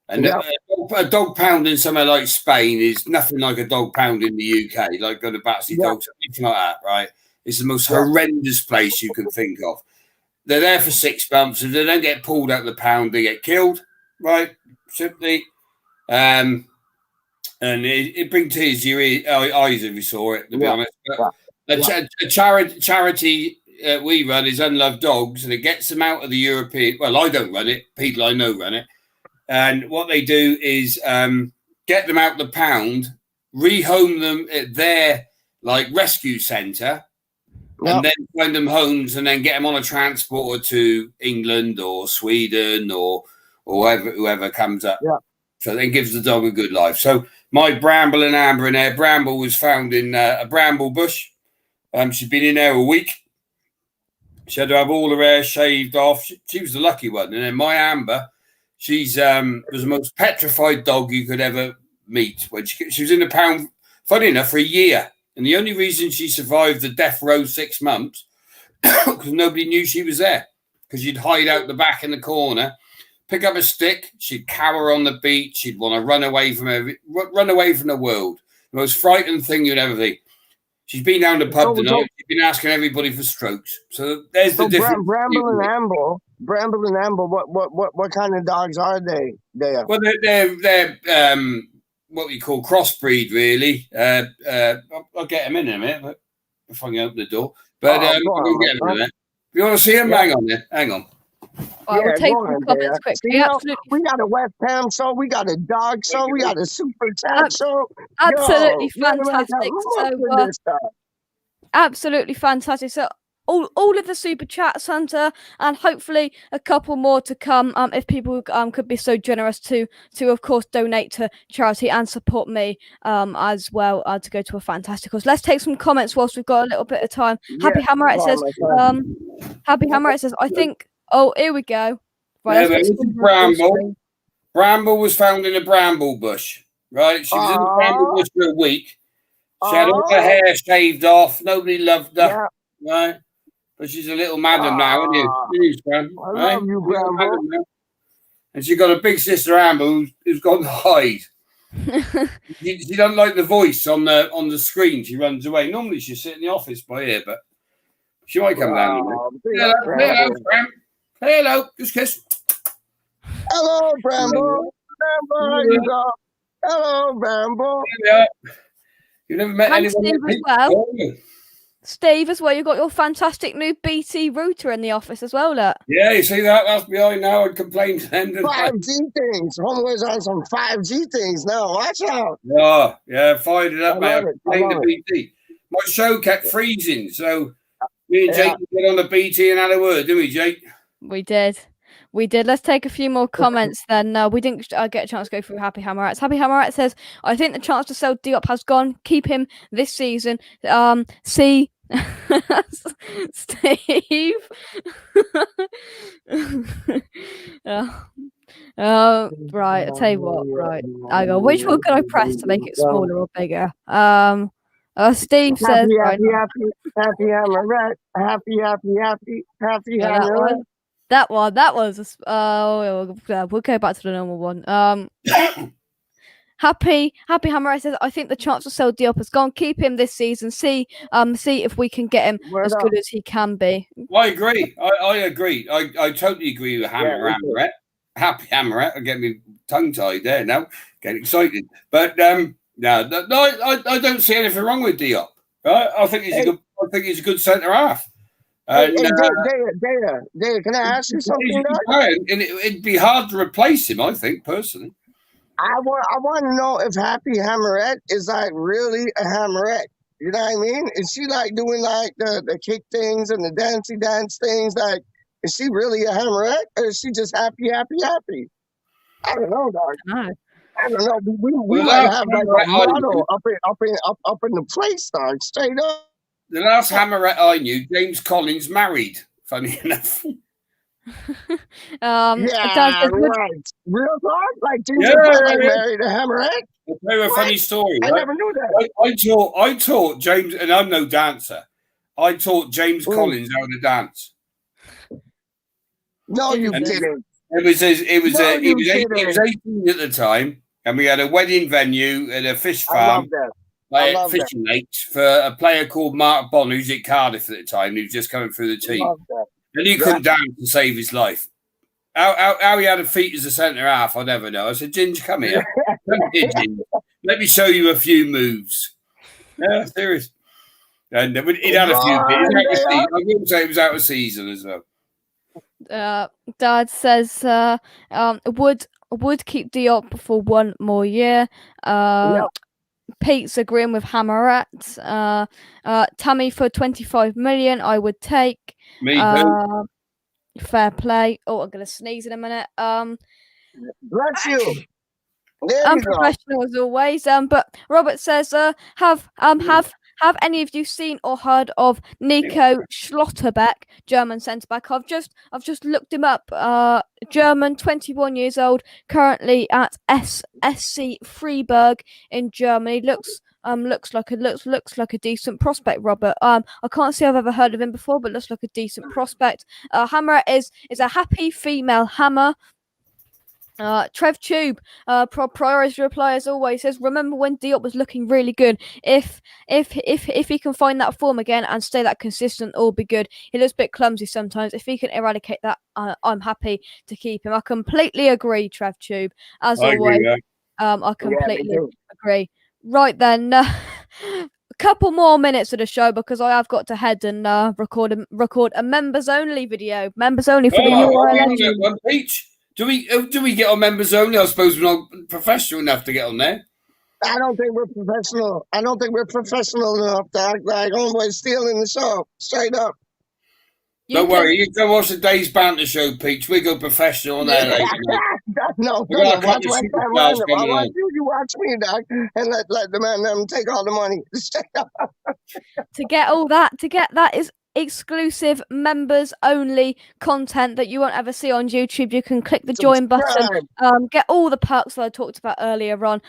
And a dog pound in somewhere like Spain is nothing like a dog pound in the UK, like going to Batsy Dogs, anything like that, right? It's the most horrendous place you can think of. They're there for 6 months. If they don't get pulled out of the pound, they get killed, right? Simply. And it brings tears to your eyes if you saw it, to be honest. But a charity we run is Unloved Dogs, and it gets them out of the European. Well, I don't run it. People I know run it. And what they do is get them out the pound, rehome them at their rescue centre, and then find them homes, and then get them on a transporter to England or Sweden or whoever comes up.
Yeah.
So then gives the dog a good life. So my Bramble and Amber in there. Bramble was found in a bramble bush. She'd been in there a week. She had to have all her hair shaved off. She was the lucky one. And then my Amber, she's was the most petrified dog you could ever meet. When she was in the pound, funny enough, for a year. And the only reason she survived the death row 6 months because nobody knew she was there. Because you'd hide out the back in the corner, pick up a stick, she'd cower on the beach, she'd want to run away from the world. The most frightening thing you'd ever think. She's been down the pub tonight. She's been asking everybody for strokes. So there's the difference.
Bramble and Amber. What kind of dogs are they?
Well, they're what we call crossbreed, really. I'll get them in a minute, but if I can open the door. But we'll get them in a minute. You want to see them? Yeah. Hang on.
Well, we'll take some comments quickly.
We got a West Ham show, we got a dog show, we got a super chat show.
Absolutely fantastic. Absolutely fantastic. So all of the super chats, Hunter, and hopefully a couple more to come. If people could be so generous to of course donate to charity and support me as well to go to a fantastic cause. Let's take some comments whilst we've got a little bit of time. Happy Hammerite says Happy Hammerite says I think here we go. Right,
Bramble. Bramble was found in a bramble bush. Right? She was in the bramble bush for a week. She had all her hair shaved off. Nobody loved her. Yeah. Right? But she's a little madam now, isn't you?
I love you, Bramble.
And she got a big sister Amber who's gone to hide. she doesn't like the voice on the screen. She runs away. Normally she sits in the office by here, but she might come down. Hello, Bram. Hello, just kiss.
Hello, Bramble. Bramble, you go. Hello, Bramble.
Yeah. You've never met anyone
Steve as well. Steve as well. You've got your fantastic new BT router in the office as well, look.
Yeah, you see that? That's behind now. I'd complain to them.
5G things. Homeboy's on some 5G things now. Watch out.
Oh, yeah, fired it up, man. Complain to BT. My show kept freezing, so me and Jake get on the BT and had a word, didn't we, Jake?
We did. Let's take a few more comments then. We didn't get a chance to go through Happy Hammerites. Happy Hammerite says, I think the chance to sell Diop has gone. Keep him this season. See, Steve. Right, I'll tell you what. Right, I go. Which one can I press to make it smaller or bigger? Steve says,
happy Hammerite. Happy Hammerite.
That was we'll go back to the normal one. Happy Hammer says, I think the chance to sell Diop has gone. Keep him this season. See if we can get him as good as he can be.
I agree. I agree. I totally agree with Hammer. Happy Hammer. I get me tongue tied there now. Get excited. But no, I don't see anything wrong with Diop. Right? I think he's a good centre half.
Daya, can I ask you something?
And it'd be hard to replace him, I think, personally.
I want to know if Happy Hammerette is like really a Hammerette. You know what I mean? Is she like doing like the kick things and the dancey dance things? Like, is she really a Hammerette, or is she just happy? I don't know, dog. I don't know. We might have like a model up in the place, dog. Straight up.
The last Hammerette I knew, James Collins married, funny enough.
Right. Real talk? Like James Collins married a Hammerette?
I'll tell you a funny story.
I never knew that.
I taught James, and I'm no dancer. I taught James Collins how to dance.
No, you didn't.
He was 18 at the time, and we had a wedding venue at a fish farm. Fishing lakes for a player called Mark Bond, who's at Cardiff at the time. He was just coming through the team, and he couldn't dance to save his life. How he had a feet as a centre half, I never know. I said, Ginge, come here. Come here, Ginge. Let me show you a few moves. Yeah, serious. And he'd had a few beers. I wouldn't say it was out of season as well.
Dad says would keep Diop for one more year.
Yep.
Pete's agreeing with Hammerat. Tammy for 25 million, I would take.
Me too.
Fair play. Oh, I'm gonna sneeze in a minute.
Bless you. There
I'm
you go.
professional as always. But Robert says, have any of you seen or heard of Nico Schlotterbeck, German centre back? I've just looked him up. German, 21 years old, currently at SC Freiburg in Germany. Looks like a decent prospect, Robert. I can't say I've ever heard of him before, but looks like a decent prospect. Hammer is a happy female hammer. Trev Tube, priority reply as always says, remember when Diop was looking really good? If he can find that form again and stay that consistent, all be good. He looks a bit clumsy sometimes. If he can eradicate that, I'm happy to keep him. I completely agree, Trev Tube. As always, I completely agree. Right then, a couple more minutes of the show because I have got to head and record a members only video. Members only for the URL.
Peach. Do we get on members only? I suppose we're not professional enough to get on there.
I don't think we're professional. I don't think we're professional enough to act like always stealing the show. Straight up.
Don't worry, you go watch the Day's Banter show, Peach. We go professional on there later.
No, watch my camera. I want you watch me, Doc, and let the man take all the money.
To get that is exclusive members only content that you won't ever see on YouTube. You can click the join button, get all the perks that I talked about earlier on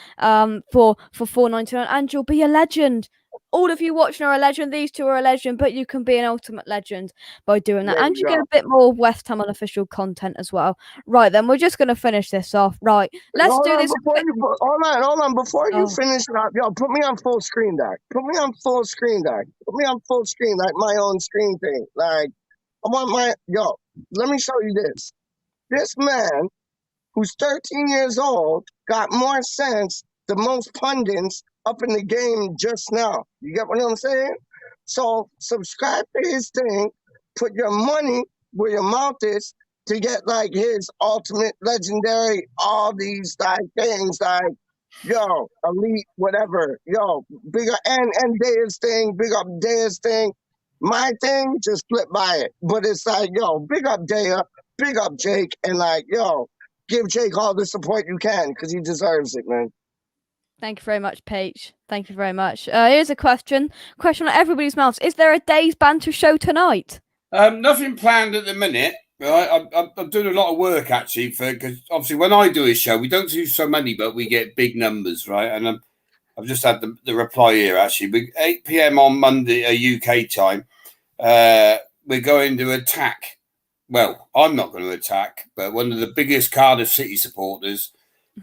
for $4.99, and you'll be a legend. All of you watching are a legend. These two are a legend, but you can be an ultimate legend by doing that. And you get a bit more West Ham unofficial content as well. Right, then, we're just going to finish this off. Right, let's do this.
Hold on. Before you finish it up, yo, put me on full screen, Doc. Put me on full screen, Doc. Put me on full screen, like my own screen thing. Like, I want let me show you this. This man, who's 13 years old, got more sense than most pundits up in the game just now. You get what I'm saying? So subscribe to his thing, put your money where your mouth is to get like his ultimate legendary, all these like things like, yo, elite, whatever, yo, big up, and Daya's thing, big up Daya's thing. My thing, just flip by it. But it's like, yo, big up Daya, big up Jake, and like, yo, give Jake all the support you can because he deserves it, man.
Thank you very much, Peach. Thank you very much. Here's a question on everybody's mouths. Is there a Day's Banter show tonight?
Nothing planned at the minute. Right? I'm doing a lot of work actually because obviously when I do a show, we don't do so many, but we get big numbers, right? And I've just had the reply here actually. 8 p.m. on Monday, UK time. We're going to attack. Well, I'm not going to attack, but one of the biggest Cardiff City supporters.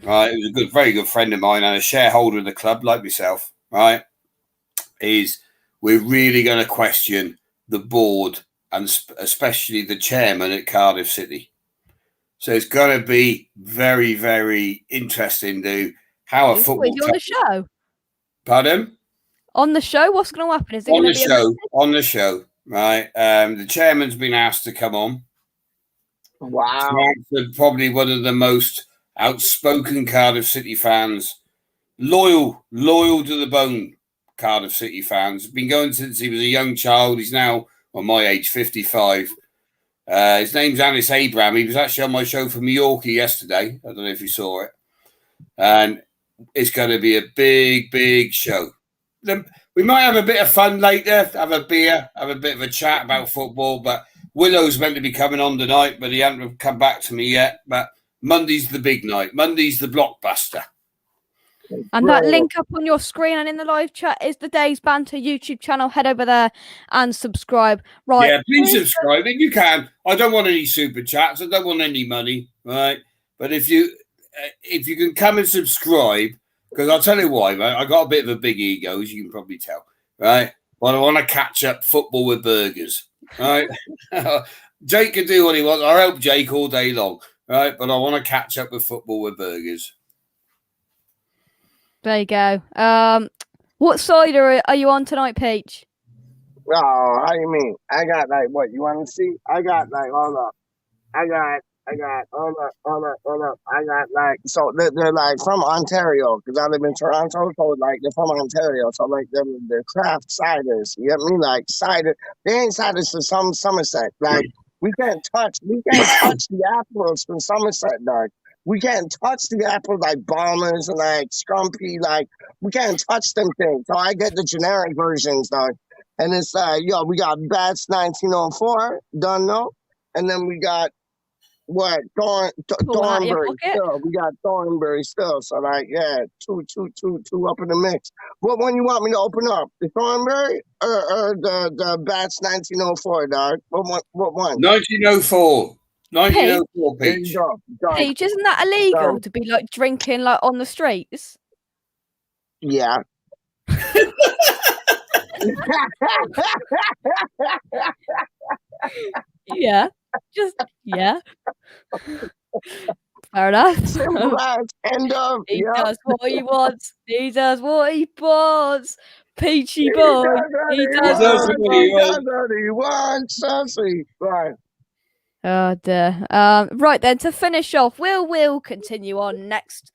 Right, it was a very good friend of mine and a shareholder of the club, like myself. Right, we're really going to question the board and especially the chairman at Cardiff City. So it's going to be very, very interesting to how a football club.
On the show.
Pardon?
On the show, what's going to happen? Is it
on the show? On the show, right? The chairman's been asked to come on.
Wow,
probably one of the most outspoken Cardiff City fans, loyal to the bone. Cardiff City fans been going since he was a young child. He's now on my age, 55. His name's Anis Abraham. He was actually on my show from Mallorca yesterday. I don't know if you saw it. And it's going to be a big show. We might have a bit of fun later, have a beer, have a bit of a chat about football. But Willow's meant to be coming on tonight, but he hasn't come back to me yet. But Monday's the big night. Monday's the blockbuster.
And that link up on your screen and in the live chat is the Day's Banter YouTube channel. Head over there and subscribe. Right?
Yeah, please subscribe if you can. I don't want any super chats. I don't want any money, right? But if you can come and subscribe, because I'll tell you why, right? I got a bit of a big ego, as you can probably tell, right? But I want to catch up football with burgers, right? Jake can do what he wants. I help Jake all day long. Right, but I want to catch up with football with burgers.
There you go. What side are you on tonight, Peach?
Oh, how you mean? I got like what? You want to see? I got like hold up. Hold up. I got like so they're like from Ontario because I live in Toronto, so like they're from Ontario. So like they're craft ciders. You get me? Like cider. They ain't ciders for some Somerset. Like we can't touch the apples from Somerset, dog. We can't touch the apples like bombers and like scrumpy. Like we can't touch them things. So I get the generic versions, dog. And it's we got Bats 1904, done no, and then we got what
Pull out your
Thornbury
pocket.
still. We got Thornbury still. So like two up in the mix. What one you want me to open up? The Thornbury or the Bats 1904, dog? What one?
1904. 1904,
There you
Peach.
go. Done.
Peach, isn't that illegal
Done.
to be like drinking like on the streets?
Yeah.
Yeah. Yeah. Fair enough.
Simple as end of.
He
Yeah.
does what he wants. He does what he wants. Peachy
He
boy.
does what
He
he
does
does
what he
what he
wants.
does what he wants. Sassy. Right.
Oh dear. Right then, to finish off, we'll continue on next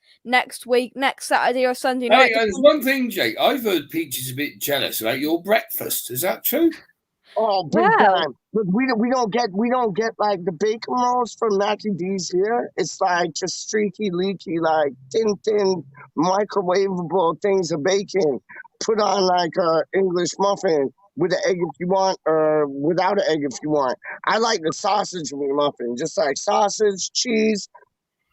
week, next Saturday or Sunday night.
Hey, there's one thing, Jake. I've heard Peach is a bit jealous about your breakfast. Is that true?
Oh, big
Wow.
time! But we don't get like the bacon rolls from Mackie D's here. It's like just streaky, leaky, like thin, microwavable things of bacon. Put on like a English muffin with an egg if you want, or without an egg if you want. I like the sausage muffin, just like sausage, cheese.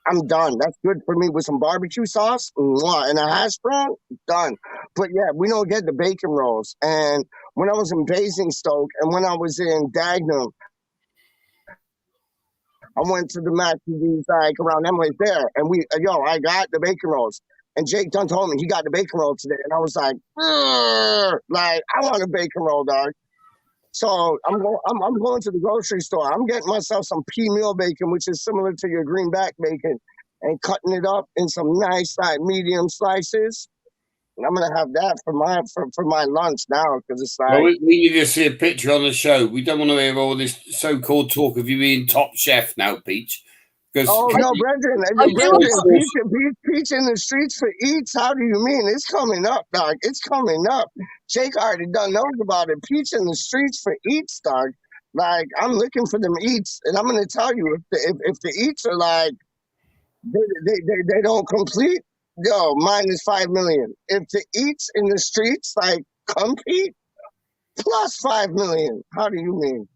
I'm done. That's good for me with some barbecue sauce and a hash brown. Done. But yeah, we don't get the bacon rolls. And when I was in Basingstoke and when I was in Dagenham, I went to the Mac TVs like around Emily there, and I got the bacon rolls. And Jake Dunn told me he got the bacon roll today, and I was like, I want a bacon roll, dog. So I'm going to the grocery store. I'm getting myself some pea meal bacon, which is similar to your greenback bacon, and cutting it up in some nice like medium slices. And I'm gonna have that for my lunch now because it's like
Well, we need to see a picture on the show. We don't want to hear all this so-called talk of you being top chef now, Peach. Because
no, Brendan, Peach in the streets for eats. How do you mean? It's coming up, dog. It's coming up. Jake already done knows about it. Peach in the streets for eats, dog. Like I'm looking for them eats, and I'm gonna tell you if the eats are like they don't complete, yo, mine is 5 million. If the eats in the streets like compete, plus 5 million. How do you mean?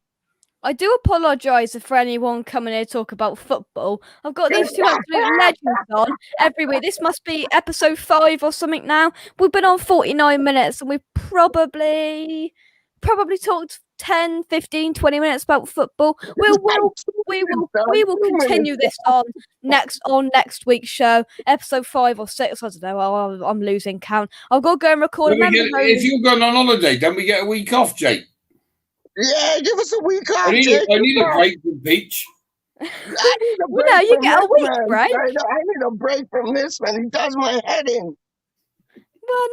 I do apologise for anyone coming here to talk about football. I've got these two absolute legends on every week. This must be episode 5 or something now. We've been on 49 minutes and we've probably talked 10, 15, 20 minutes about football. We will continue this on next week's show, episode 5 or 6. I don't know. I'm losing count. I've got to go and record.
if you're going on holiday, don't we get a week off, Jake?
Yeah, give us a week off,
I need a break from Peach.
I need a break.
No, you get a week
man.
break.
I need a break from this, man. He does my head in.
Well,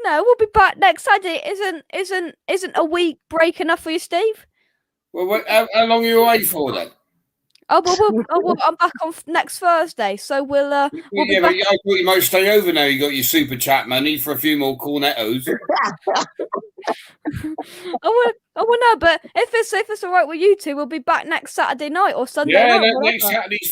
no. We'll be back next Saturday. Isn't a week break enough for you, Steve?
Well, how long are you away for then?
I'm back on next Thursday, so we'll be back.
I thought you might stay over now. You got your super chat money for a few more cornettos.
I will know, but if it's all right with you two, we'll be back next Saturday night or Sunday night.
Yeah, next Saturday's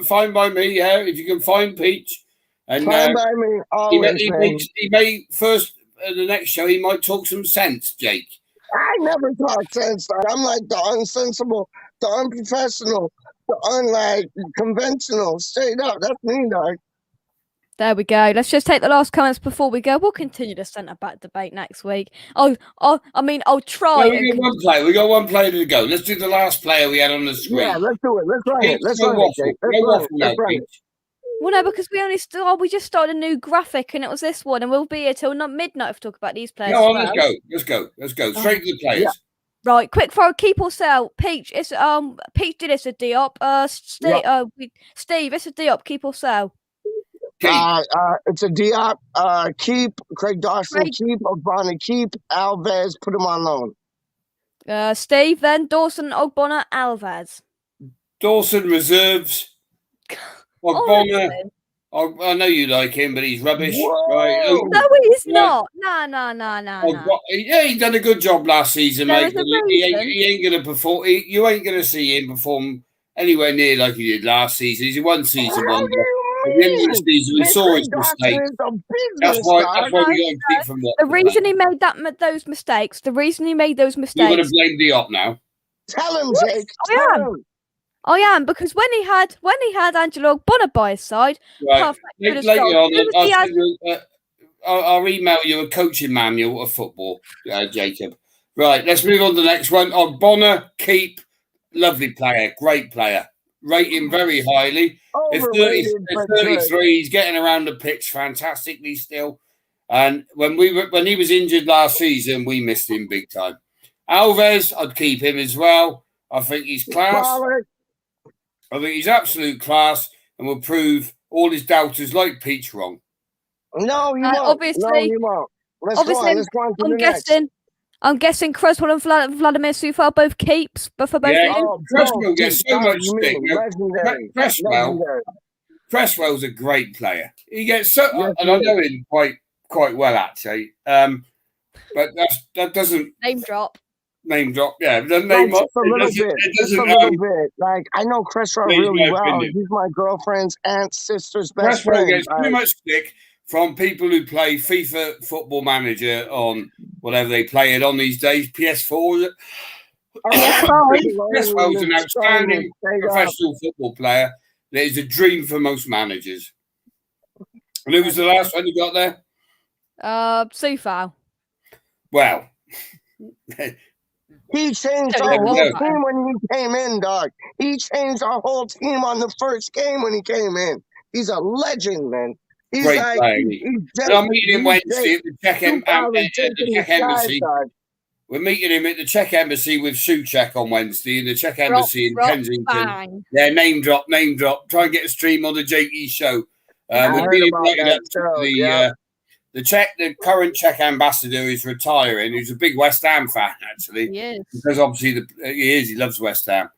fine by me. Yeah, if you can find Peach, and
fine by me. Always,
he may first the next show he might talk some sense, Jake.
I never talk sense. I'm like the unsensible, the unprofessional, the unlike conventional. Straight up, that's me, dog.
There we go. Let's just take the last comments before we go. We'll continue the centre back debate next week. I'll try.
No, we got one player to go. Let's do the last player we had on the screen.
Yeah, let's do it. Let's run it. Let's run it.
Well, no, because we just started a new graphic and it was this one, and we'll be here till midnight to talk about these players.
No, let's go. Straight to the players.
Yeah. Right, quick for keep or sell. Peach, it's Peach did it's a Diop. Steve, it's a Diop. Keep or sell.
It's a Diop. Keep Craig Dawson. Keep Ogbonna. Keep Alves. Put him on loan.
Steve, then Dawson, Ogbonna, Alves.
Dawson reserves. Ogbonna. I know you like him, but he's rubbish. Right?
No, he's not. No.
Yeah, he done a good job last season, mate. He ain't going to perform. You ain't going to see him perform anywhere near like he did last season. He's a one-season wonder. At the end of the season, we saw his mistake. That's why we got to keep from what.
The reason he made those mistakes. The reason he made those mistakes.
You're going to blame Diop now.
Tell him, Jake.
I am, because when he had Angelo Ogbonna by his side,
right. Later on, I'll email you a coaching manual of football, Jacob. Right, let's move on to the next one. Ogbonna, keep, lovely player, great player. Rate him very highly. At 33, he's getting around the pitch fantastically still. And when he was injured last season, we missed him big time. Alves, I'd keep him as well. I think he's class. I think he's absolute class and will prove all his doubters like Peach wrong.
No, you won't.
Obviously,
no, you won't. Let's go on.
I'm guessing Creswell and Vladimir Sufal both keeps, but for both of you.
Cresswell gets so much stick. Cresswell's a great player. He gets so, and I know him quite well actually. But that doesn't
name drop.
Yeah. The name
just a little bit. Like, I know Cresswell really well. He's my girlfriend's aunt's sister's best friend.
Cresswell gets too much stick from people who play FIFA Football Manager on whatever they play it on these days, PS4. Cresswell's an outstanding professional football player. That is a dream for most managers. And who was the last one you got there?
Sufal.
Well,
he changed our whole team when he came in, dog. He changed our whole team on the first game when he came in. He's a legend, man. He's
great player. I'm meeting him Wednesday at the Czech Embassy. We're meeting him at the Czech Embassy with Souček on Wednesday in the Czech Embassy in Kensington.
Bang.
Yeah, name drop. Try and get a stream on the JE show. We've been invited up to the current Czech ambassador is retiring. He's a big West Ham fan, actually.
Yes.
Because obviously he loves West Ham.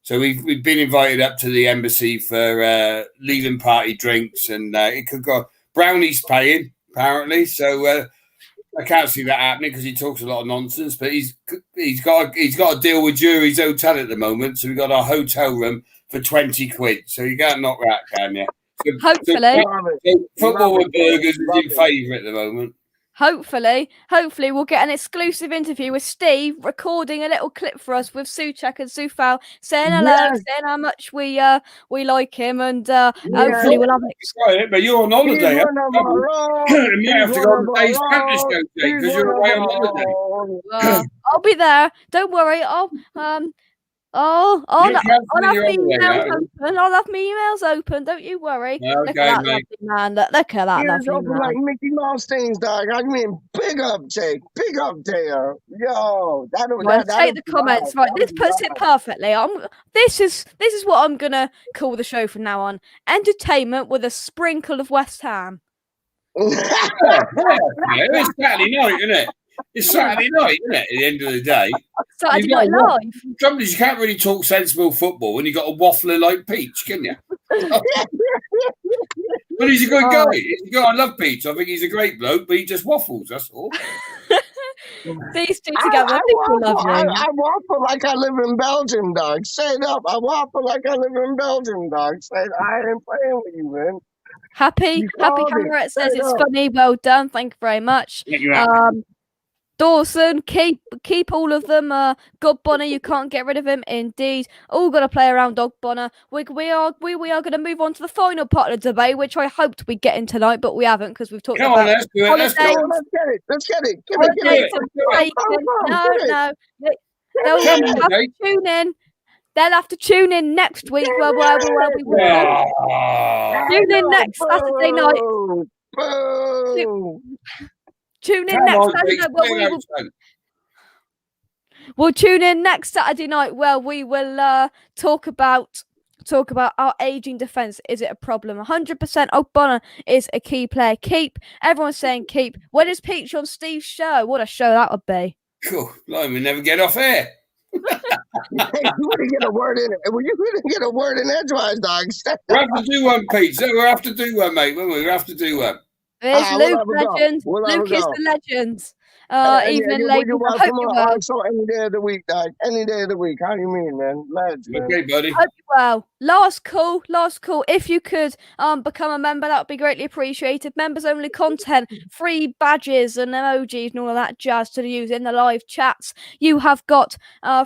So we've been invited up to the embassy for leaving party drinks, and it could go. Brownie's paying apparently, so I can't see that happening because he talks a lot of nonsense. But he's got a deal with Jury's Hotel at the moment, so we got our hotel room for 20 quid. So you can't knock that, can you?
Hopefully,
football with burgers is in favour at the moment.
Hopefully, we'll get an exclusive interview with Steve recording a little clip for us with Souček and Sufal saying hello, saying how much we like him, and hopefully we'll have
it. But you're on holiday. You have to go on the day's practice because you're away on holiday.
I'll be there. Don't worry. I'll have my emails open. I'll have my emails open. Don't you worry.
Okay,
look at that lovely man. Look at that lovely man.
Like Mickey Mouse things, dog. I mean, big up, Jake. Big up, Daya. Yo,
take the comments. Right, this puts it perfectly. This is what I'm gonna call the show from now on. Entertainment with a sprinkle of West Ham.
It's Saturday night, isn't it? It's Saturday night, isn't it? At the end of the day,
Saturday night live.
Sometimes you can't really talk sensible football when you got a waffler like Peach, can you? But he's a good guy. I love Peach. I think he's a great bloke, but he just waffles. That's all.
These two together, I think we love you.
I waffle like I live in Belgium, dog. Straight up, I waffle like I live in Belgium, dog. Straight, I ain't playing with you, man.
Happy Hammer says it's funny. Well done. Thank you very much. Dawson, keep all of them. Ogbonna, you can't get rid of him. Indeed, all got to play around Ogbonna. We are going to move on to the final part of the debate, which I hoped we'd get in tonight, but we haven't because we've talked about
let's do it.
Let's get it. Give it.
No. They'll have to tune in. They'll have to tune in next week where we will. Tune in next Saturday night. Tune in next Saturday night. We'll tune in next Saturday night where we will talk about talk about our aging defence. Is it a problem? 100% O'Connor is a key player. Keep. Everyone's saying keep. When is Peach on Steve's show? What a show that would be.
Cool. Like, we never get off air.
Hey, you wouldn't get a word in it. Well, you wouldn't get a word in edgewise, dogs.
We'll have to do one, Pete. We'll have to do one, mate. We'll have to do one.
There's Luke, legend. Luke is the legend. Evening, ladies.
You're
I hope you're well.
Also, any day of the week, dog. Any day of the week. How do you mean, man? Legend.
Okay, buddy.
Hope you're well. Last call. If you could become a member, that would be greatly appreciated. Members only content, free badges and emojis and all of that jazz to use in the live chats. You have got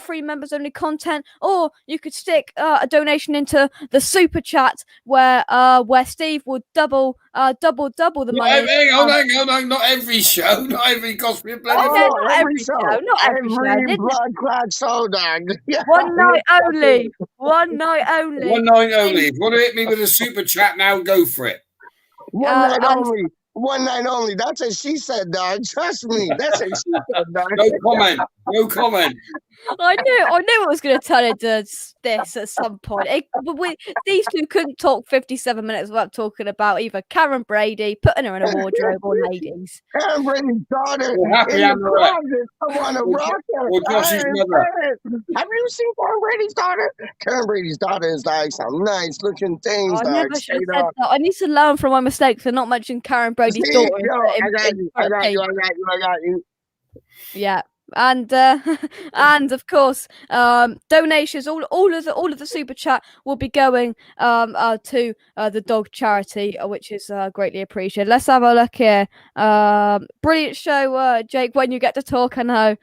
free members only content, or you could stick a donation into the super chat where Steve would double the money.
Hang on. Not every show. Not every gospel bloody.
Not every show. Not every show.
Blood clot show, dog.
One night only. One night only.
One night only. If you want to hit me with a super chat now, go for it.
One night only. One night only. That's what she said, dog. Trust me. That's what she said, dog.
No comment.
I knew it was going to turn into this at some point. These two couldn't talk 57 minutes without talking about either Karen Brady, putting her in a wardrobe, or ladies.
Karen Brady's daughter.
Happy
I want to rock her.
Or Josh's mother.
Have you seen Karen Brady's daughter? Karen Brady's daughter is like some nice looking things.
I never should have said that. I need to learn from my mistakes and not mention Karen Brady's daughter.
I got you.
Yeah. And of course, donations. All of the super chat will be going to the dog charity, which is greatly appreciated. Let's have a look here. Brilliant show, Jake. When you get to talk, I know,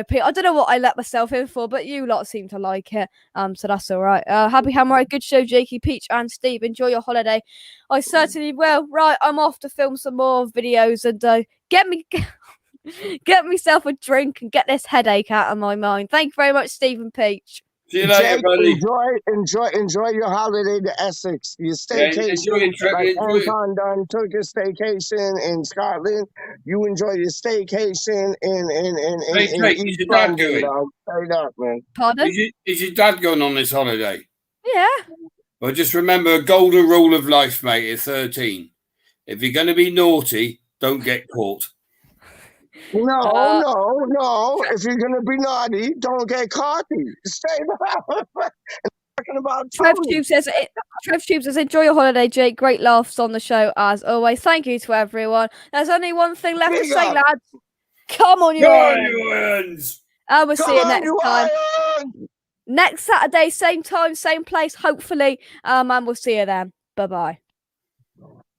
Pete. I don't know what I let myself in for, but you lot seem to like it. So that's all right. Happy Hammer, good show, Jakey, Peach, and Steve. Enjoy your holiday. I certainly will. Right, I'm off to film some more videos and get myself a drink and get this headache out of my mind. Thank you very much, Stephen Peach.
See you later, buddy.
Enjoy your holiday to Essex. Your staycation. Anton done took a staycation in Scotland. You enjoy your staycation in
East London.
Straight up, man.
Pardon?
Is your dad going on this holiday?
Yeah.
Well, just remember a golden rule of life, mate, at 13. If you're going to be naughty, don't get caught.
No. If you're gonna be naughty, don't get caught. Stay out. Talking about
Trev Tube says, enjoy your holiday, Jake. Great laughs on the show as always. Thank you to everyone. There's only one thing left to say, lads. Come on, you
Irons.
And we'll see you next time. Next Saturday, same time, same place, hopefully. And we'll see you then. Bye-bye.